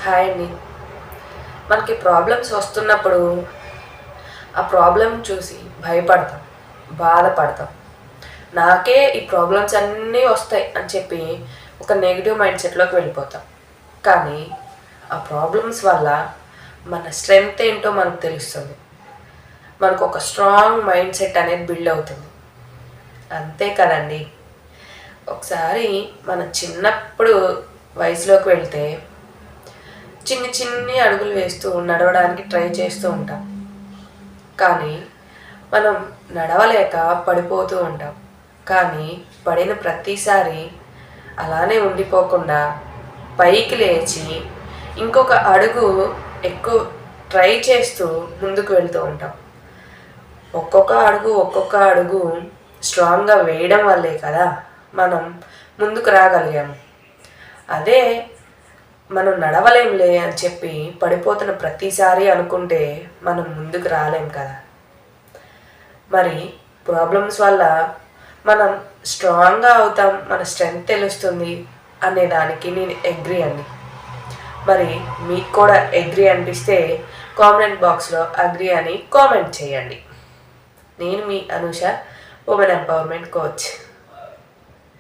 Hi అండి. మనకి problems వస్తున్నప్పుడు ఆ ప్రాబ్లం చూసి భయపడతాం, బాధపడతాం. నాకే ఈ ప్రాబ్లమ్స్ అన్నీ వస్తాయి అని చెప్పి ఒక నెగిటివ్ మైండ్ సెట్లోకి వెళ్ళిపోతాం. కానీ ఆ ప్రాబ్లమ్స్ వల్ల మన స్ట్రెంగ్త్ ఏంటో మనకు తెలుస్తుంది. మనకు ఒక స్ట్రాంగ్ మైండ్ సెట్ అనేది బిల్డ్ అవుతుంది. అంతే కదండి. ఒకసారి మన చిన్నప్పుడు వయసులోకి వెళ్తే చిన్ని చిన్ని అడుగులు వేస్తూ నడవడానికి ట్రై చేస్తూ ఉంటాం. కానీ మనం నడవలేక పడిపోతూ ఉంటాం. కానీ పడిన ప్రతిసారి అలానే ఉండిపోకుండా పైకి లేచి ఇంకొక అడుగు ఎక్కువ ట్రై చేస్తూ ముందుకు వెళ్తూ ఉంటాం. ఒక్కొక్క అడుగు స్ట్రాంగ్గా వేయడం వల్లే కదా మనం ముందుకు రాగలిగాము. అదే మనం నడవలేంలే అని చెప్పి పడిపోతున్న ప్రతిసారి అనుకుంటే మనం ముందుకు రాలేం కదా. మరి ప్రాబ్లమ్స్ వల్ల మనం స్ట్రాంగ్గా అవుతాం, మన స్ట్రెంగ్త్ తెలుస్తుంది అనే దానికి నేను అగ్రీ అండి. మరి మీకు కూడా అగ్రీ అనిపిస్తే కామెంట్ బాక్స్లో అగ్రీ అని కామెంట్ చేయండి. నేను మీ అనూష, ఉమెన్ ఎంపవర్మెంట్ కోచ్.